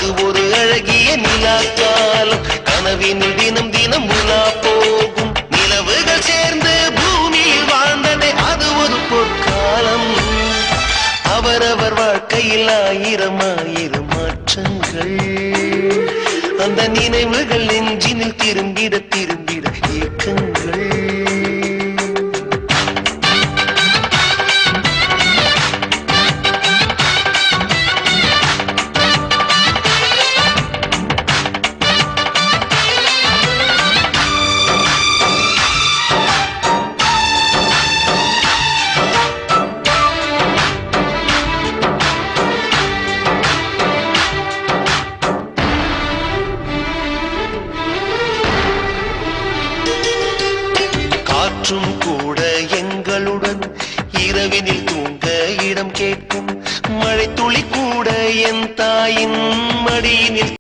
அது ஒரு அழகிய நிலா காலம். கனவினில் தினம் தினம் உலா போகும் நிலவுகள் சேர்ந்து பூமியில் வாழ்ந்ததே அது ஒரு பொற்காலம். அவரவர் வாழ்க்கையில் ஆயிரம் ஆயிரம் மாற்றங்கள். அந்த நினைவுகள் நெஞ்சினில் திரும்பிட திரும்பிட ஏக்கங்கள்.